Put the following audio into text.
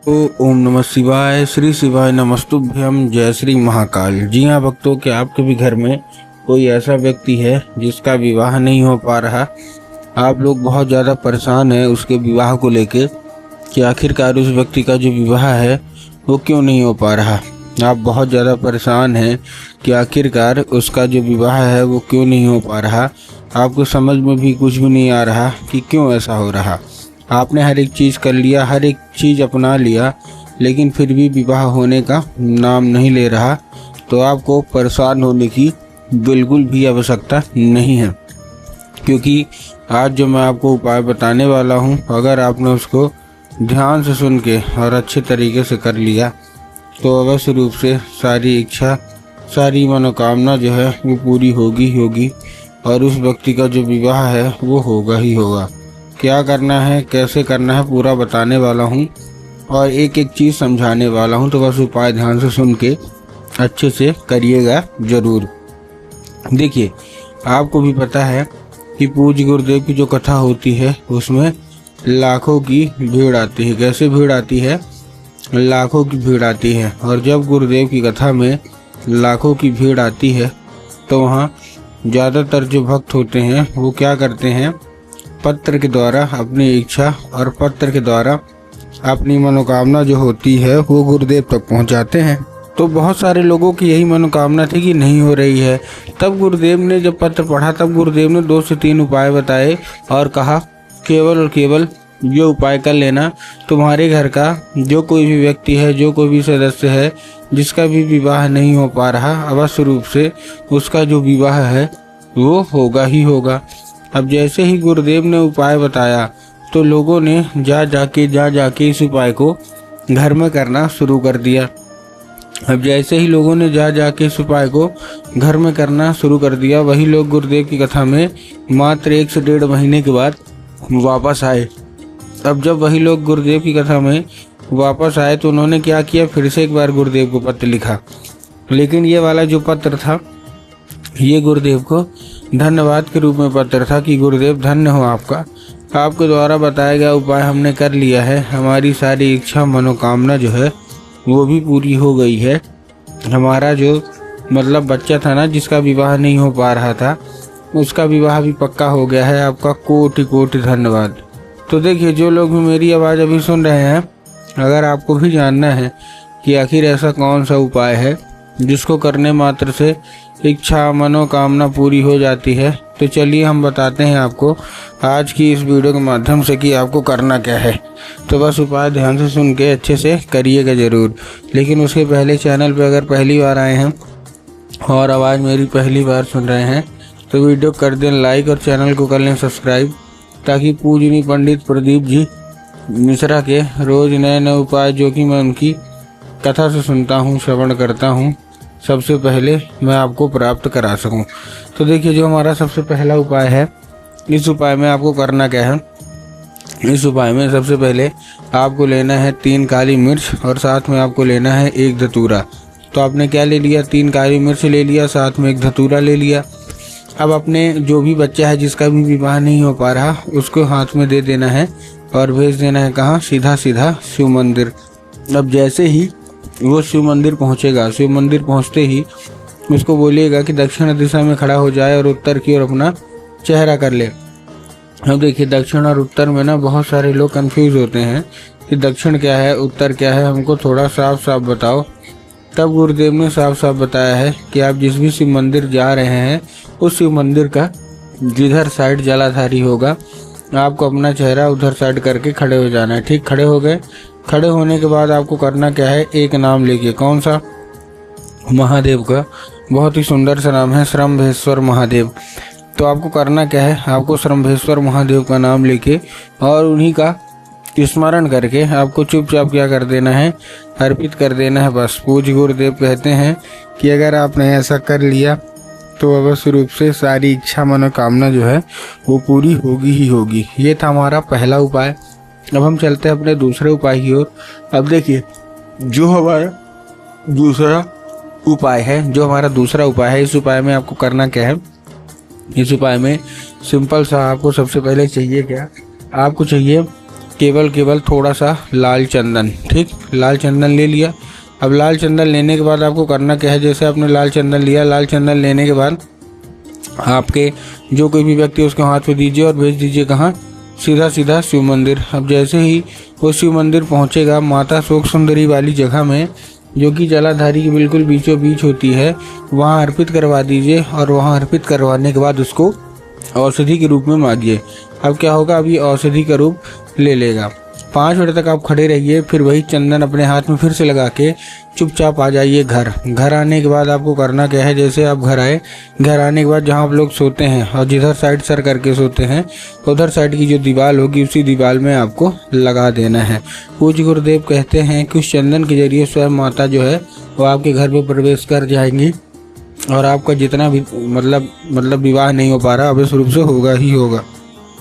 ओम नमः शिवाय। श्री शिवाय नमस्तुभ्यम। जय श्री महाकाल। जी हाँ भक्तों, क्या आपके भी घर में कोई ऐसा व्यक्ति है जिसका विवाह नहीं हो पा रहा? आप लोग बहुत ज़्यादा परेशान हैं उसके विवाह को लेके कि आखिरकार उस व्यक्ति का जो विवाह है वो क्यों नहीं हो पा रहा। आप बहुत ज़्यादा परेशान हैं कि आखिरकार उसका जो विवाह है वो क्यों नहीं हो पा रहा। आपको समझ में भी कुछ भी नहीं आ रहा कि क्यों ऐसा हो रहा। आपने हर एक चीज़ कर लिया, हर एक चीज़ अपना लिया, लेकिन फिर भी विवाह होने का नाम नहीं ले रहा। तो आपको परेशान होने की बिल्कुल भी आवश्यकता नहीं है, क्योंकि आज जो मैं आपको उपाय बताने वाला हूँ, अगर आपने उसको ध्यान से सुन के और अच्छे तरीके से कर लिया तो अवश्य रूप से सारी इच्छा, सारी मनोकामना जो है वो पूरी होगी ही होगी और उस व्यक्ति का जो विवाह है वो होगा ही होगा। क्या करना है, कैसे करना है, पूरा बताने वाला हूँ और एक एक चीज़ समझाने वाला हूँ। तो बस उपाय ध्यान से सुन के अच्छे से करिएगा ज़रूर। देखिए, आपको भी पता है कि पूज्य गुरुदेव की जो कथा होती है उसमें लाखों की भीड़ आती है। कैसे भीड़ आती है? लाखों की भीड़ आती है। और जब गुरुदेव की कथा में लाखों की भीड़ आती है तो वहाँ ज़्यादातर जो भक्त होते हैं वो क्या करते हैं, पत्र के द्वारा अपनी इच्छा और पत्र के द्वारा अपनी मनोकामना जो होती है वो गुरुदेव तक पहुंचाते हैं। तो बहुत सारे लोगों की यही मनोकामना थी कि नहीं हो रही है। तब गुरुदेव ने जब पत्र पढ़ा तब गुरुदेव ने 2 से 3 उपाय बताए और कहा केवल और केवल ये उपाय कर लेना, तुम्हारे घर का जो कोई भी व्यक्ति है, जो कोई भी सदस्य है जिसका भी विवाह नहीं हो पा रहा, अवश्य रूप से उसका जो विवाह है वो होगा ही होगा। अब जैसे ही गुरुदेव ने उपाय बताया तो लोगों ने जा जाके इस उपाय को घर में करना शुरू कर दिया। अब जैसे ही लोगों ने जा जाके इस उपाय को घर में करना शुरू कर दिया, वही लोग गुरुदेव की कथा में मात्र 1 से 1.5 महीने के बाद वापस आए। अब जब वही लोग गुरुदेव की कथा में वापस आए तो उन्होंने क्या किया, फिर से एक बार गुरुदेव को पत्र लिखा। लेकिन ये वाला जो पत्र था ये गुरुदेव को धन्यवाद के रूप में पत्र था कि गुरुदेव धन्य हो आपके द्वारा बताया गया उपाय हमने कर लिया है। हमारी सारी इच्छा मनोकामना जो है वो भी पूरी हो गई है। हमारा जो बच्चा था ना जिसका विवाह नहीं हो पा रहा था, उसका विवाह भी पक्का हो गया है। आपका कोटि कोटि धन्यवाद। तो देखिए, जो लोग भी मेरी आवाज़ अभी सुन रहे हैं, अगर आपको भी जानना है कि आखिर ऐसा कौन सा उपाय है जिसको करने मात्र से इच्छा मनोकामना पूरी हो जाती है, तो चलिए हम बताते हैं आपको आज की इस वीडियो के माध्यम से कि आपको करना क्या है। तो बस उपाय ध्यान से सुन के अच्छे से करिएगा ज़रूर। लेकिन उसके पहले चैनल पर अगर पहली बार आए हैं और आवाज़ मेरी पहली बार सुन रहे हैं तो वीडियो कर दें लाइक और चैनल को कर लें सब्सक्राइब, ताकि पूजनीय पंडित प्रदीप जी मिश्रा के रोज़ नए नए उपाय जो कि मैं उनकी कथा से सुनता हूँ, श्रवण करता हूँ, सबसे पहले मैं आपको प्राप्त करा सकूं। तो देखिए, जो हमारा सबसे पहला उपाय है, इस उपाय में आपको करना क्या है। इस उपाय में सबसे पहले आपको लेना है 3 काली मिर्च और साथ में आपको लेना है 1 धतूरा। तो आपने क्या ले लिया, 3 काली मिर्च ले लिया, साथ में 1 धतूरा ले लिया। अब अपने जो भी बच्चा है जिसका भी विवाह नहीं हो पा रहा उसको हाथ में दे देना है और भेज देना है कहाँ, सीधा सीधा शिव मंदिर। अब जैसे ही वो शिव मंदिर पहुँचेगा, शिव मंदिर पहुँचते ही उसको बोलिएगा कि दक्षिण दिशा में खड़ा हो जाए और उत्तर की ओर अपना चेहरा कर ले। अब देखिए, दक्षिण और उत्तर में ना बहुत सारे लोग कंफ्यूज होते हैं कि दक्षिण क्या है, उत्तर क्या है, हमको थोड़ा साफ साफ बताओ। तब गुरुदेव ने साफ साफ बताया है कि आप जिस भी शिव मंदिर जा रहे हैं उस शिव मंदिर का जिधर साइड जलाधारी होगा आपको अपना चेहरा उधर साइड करके खड़े हो जाना है। ठीक, खड़े हो गए। खड़े होने के बाद आपको करना क्या है, एक नाम लेके, कौन सा, महादेव का बहुत ही सुंदर सा नाम है, श्रम्भेश्वर महादेव। तो आपको करना क्या है, आपको श्रम्भेश्वर महादेव का नाम लेके और उन्हीं का स्मरण करके आपको चुपचाप क्या कर देना है, अर्पित कर देना है। बस पूज्य गुरुदेव कहते हैं कि अगर आपने ऐसा कर लिया तो अवश्य रूप से सारी इच्छा मनोकामना जो है वो पूरी होगी ही होगी। ये था हमारा पहला उपाय। अब हम चलते हैं अपने दूसरे उपाय की ओर। अब देखिए, जो हमारा दूसरा उपाय है, इस उपाय में आपको करना क्या है। इस उपाय में सिंपल सा आपको सबसे पहले चाहिए क्या, आपको चाहिए केवल थोड़ा सा लाल चंदन, ठीक, लाल चंदन ले लिया। अब लाल चंदन लेने के बाद आपको करना क्या है, जैसे आपने लाल चंदन लिया, लाल चंदन लेने के बाद आपके जो कोई भी व्यक्ति उसके हाथ में दीजिए और भेज दीजिए कहाँ, सीधा शिव मंदिर। अब जैसे ही वो शिव मंदिर पहुँचेगा, माता शोक सुंदरी वाली जगह में, जो कि जलाधारी के बिल्कुल बीचों बीच होती है, वहाँ अर्पित करवा दीजिए। और वहाँ अर्पित करवाने के बाद उसको औषधि के रूप में मांगिए। अब क्या होगा, अभी औषधि का रूप ले लेगा। 5 मिनट तक आप खड़े रहिए, फिर वही चंदन अपने हाथ में फिर से लगा के चुपचाप आ जाइए घर आने के बाद आपको करना क्या है, जैसे आप घर आए, घर आने के बाद जहाँ आप लोग सोते हैं और जिधर साइड सर करके सोते हैं, उधर साइड की जो दीवार होगी उसी दीवार में आपको लगा देना है। पूज्य गुरुदेव कहते हैं कि उस चंदन के जरिए स्वयं माता जो है वो आपके घर में प्रवेश कर जाएंगी और आपका जितना भी मतलब विवाह नहीं हो पा रहा, अवश्य रूप से होगा ही होगा।